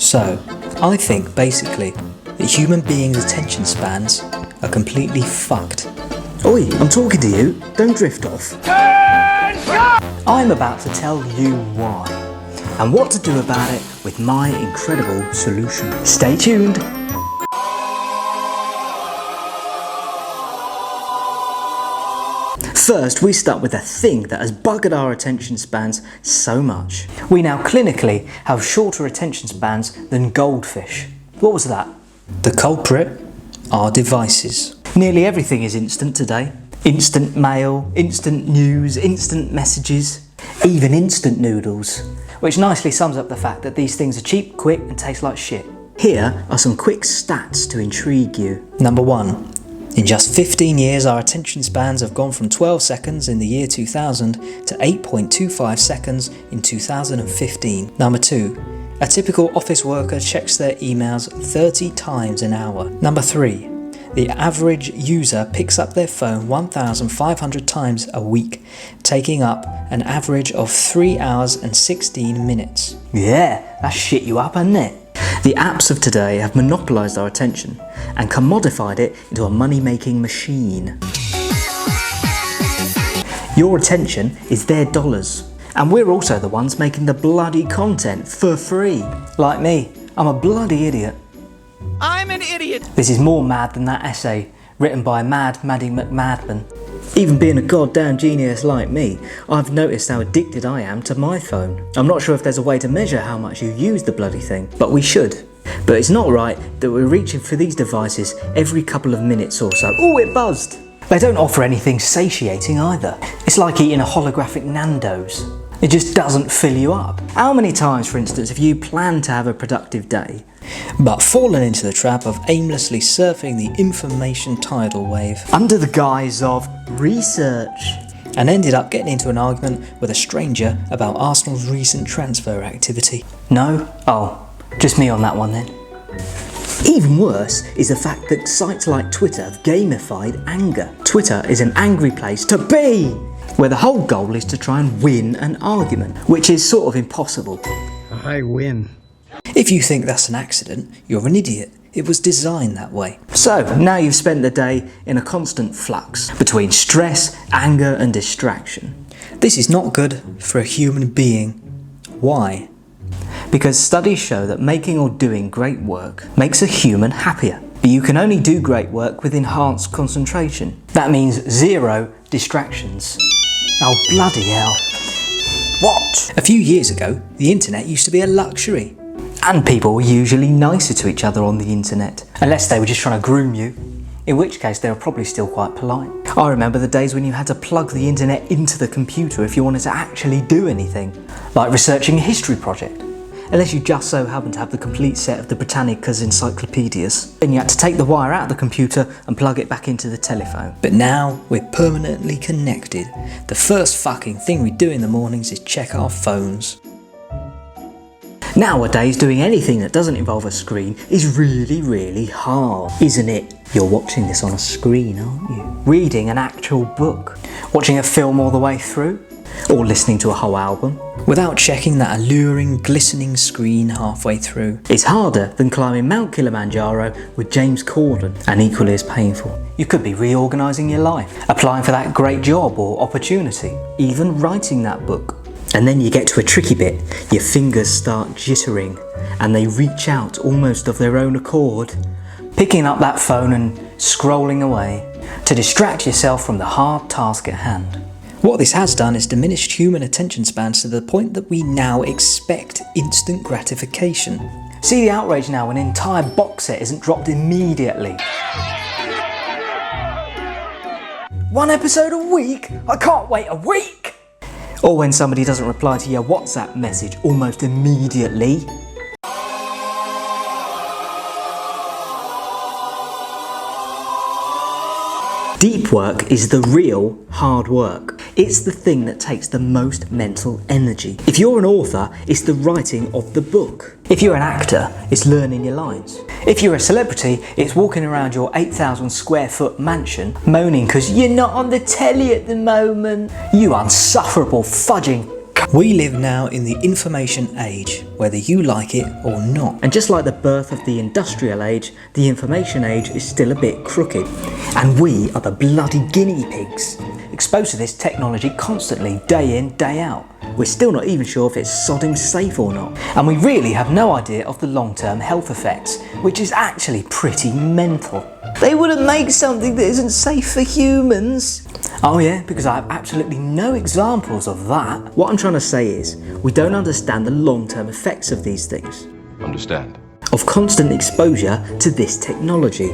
So, I think basically that human beings' attention spans are completely fucked. Oi, I'm talking to you. Don't drift off. I'm about to tell you why and what to do about it with my incredible solution. Stay tuned. First, we start with the thing that has buggered our attention spans so much. We now clinically have shorter attention spans than goldfish. What was that? The culprit are devices. Nearly everything is instant today. Instant mail, instant news, instant messages, even instant noodles. Which nicely sums up the fact that these things are cheap, quick and taste like shit. Here are some quick stats to intrigue you. Number 1. In just 15 years, our attention spans have gone from 12 seconds in the year 2000 to 8.25 seconds in 2015. Number 2. A typical office worker checks their emails 30 times an hour. Number 3. The average user picks up their phone 1,500 times a week, taking up an average of 3 hours and 16 minutes. Yeah, that shit you up, hasn't it? The apps of today have monopolised our attention and commodified it into a money-making machine. Your attention is their dollars. And we're also the ones making the bloody content for free. Like me, I'm a bloody idiot. I'm an idiot! This is more mad than that essay written by Maddie McMadman. Even being a goddamn genius like me, I've noticed how addicted I am to my phone. I'm not sure if there's a way to measure how much you use the bloody thing, but we should. But it's not right that we're reaching for these devices every couple of minutes or so. Oh, it buzzed! They don't offer anything satiating either. It's like eating a holographic Nando's. It just doesn't fill you up. How many times, for instance, have you planned to have a productive day, but fallen into the trap of aimlessly surfing the information tidal wave under the guise of research, and ended up getting into an argument with a stranger about Arsenal's recent transfer activity? No? Oh, just me on that one then. Even worse is the fact that sites like Twitter have gamified anger. Twitter is an angry place to be, where the whole goal is to try and win an argument, which is sort of impossible. I win. If you think that's an accident, you're an idiot. It was designed that way. So, now you've spent the day in a constant flux between stress, anger and distraction. This is not good for a human being. Why? Because studies show that making or doing great work makes a human happier. But you can only do great work with enhanced concentration. That means 0 distractions. Oh, bloody hell. What? A few years ago, the internet used to be a luxury. And people were usually nicer to each other on the internet, unless they were just trying to groom you, in which case they were probably still quite polite. I remember the days when you had to plug the internet into the computer if you wanted to actually do anything, like researching a history project. Unless you just so happened to have the complete set of the Britannica's encyclopedias. Then you had to take the wire out of the computer and plug it back into the telephone. But now we're permanently connected. The first fucking thing we do in the mornings is check our phones. Nowadays, doing anything that doesn't involve a screen is really hard, isn't it? You're watching this on a screen, aren't you? Reading an actual book, watching a film all the way through, or listening to a whole album, without checking that alluring, glistening screen halfway through. It's harder than climbing Mount Kilimanjaro with James Corden, and equally as painful. You could be reorganising your life, applying for that great job or opportunity, even writing that book. And then you get to a tricky bit, your fingers start jittering, and they reach out almost of their own accord, picking up that phone and scrolling away to distract yourself from the hard task at hand. What this has done is diminished human attention spans to the point that we now expect instant gratification. See the outrage now when an entire box set isn't dropped immediately. 1 episode a week? I can't wait a week! Or when somebody doesn't reply to your WhatsApp message almost immediately. Deep work is the real hard work. It's the thing that takes the most mental energy. If you're an author, it's the writing of the book. If you're an actor, it's learning your lines. If you're a celebrity, it's walking around your 8,000 square foot mansion moaning because you're not on the telly at the moment. You insufferable fudging We live now in the information age, whether you like it or not. And just like the birth of the industrial age, the information age is still a bit crooked. And we are the bloody guinea pigs, exposed to this technology constantly, day in, day out. We're still not even sure if it's sodding safe or not. And we really have no idea of the long-term health effects, which is actually pretty mental. They wouldn't make something that isn't safe for humans. Oh yeah, because I have absolutely no examples of that. What I'm trying to say is, we don't understand the long-term effects of these things. Understand. Of constant exposure to this technology.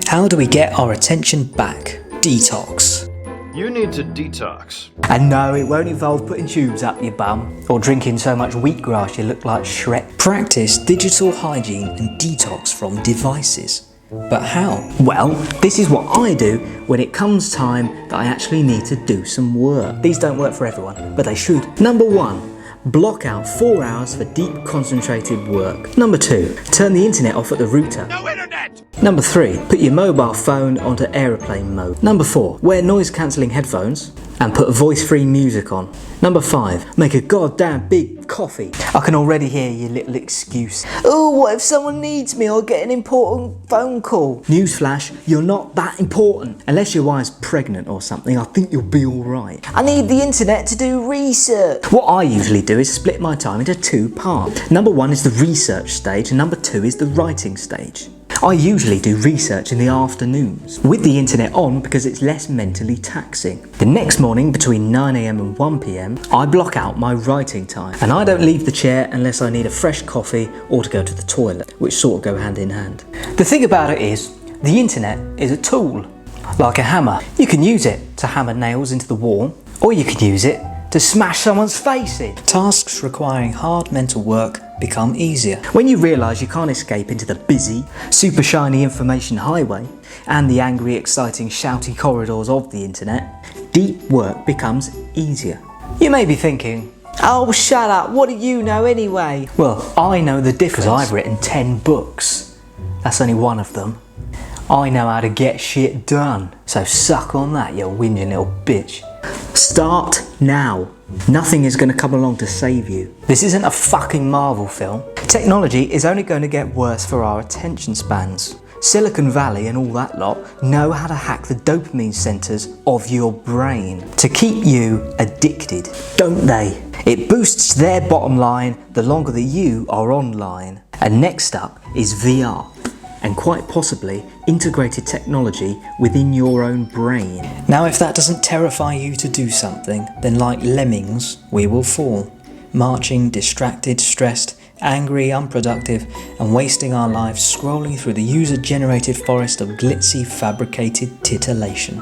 How do we get our attention back? Detox. You need to detox. And no, it won't involve putting tubes up your bum, or drinking so much wheatgrass you look like Shrek. Practice digital hygiene and detox from devices. But how? Well, this is what I do when it comes time that I actually need to do some work. These don't work for everyone, but they should. Number 1. Block out 4 hours for deep concentrated work. Number 2. Turn the internet off at the router. No internet! Number 3. Put your mobile phone onto aeroplane mode. Number 4. Wear noise cancelling headphones and put voice-free music on. Number 5. Make a goddamn big coffee. I can already hear your little excuse. Oh, what if someone needs me or get an important phone call? Newsflash, you're not that important. Unless your wife's pregnant or something, I think you'll be alright. I need the internet to do research. What I usually do is split my time into 2 parts. Number 1 is the research stage and number 2 is the writing stage. I usually do research in the afternoons, with the internet on because it's less mentally taxing. The next morning between 9 AM and 1 PM, I block out my writing time, and I don't leave the chair unless I need a fresh coffee or to go to the toilet, which sort of go hand in hand. The thing about it is, the internet is a tool, like a hammer. You can use it to hammer nails into the wall, or you can use it to smash someone's face in. Tasks requiring hard mental work become easier. When you realise you can't escape into the busy, super shiny information highway and the angry, exciting, shouty corridors of the internet, deep work becomes easier. You may be thinking, oh shut up, what do you know anyway? Well, I know the difference. I've written 10 books. That's only one of them. I know how to get shit done. So suck on that, you whinging little bitch. Start now. Nothing is going to come along to save you. This isn't a fucking Marvel film. Technology is only going to get worse for our attention spans. Silicon Valley and all that lot know how to hack the dopamine centres of your brain to keep you addicted, don't they? It boosts their bottom line the longer that you are online. And next up is VR. And quite possibly integrated technology within your own brain. Now if that doesn't terrify you to do something, then like lemmings, we will fall. Marching, distracted, stressed, angry, unproductive, and wasting our lives scrolling through the user-generated forest of glitzy, fabricated titillation.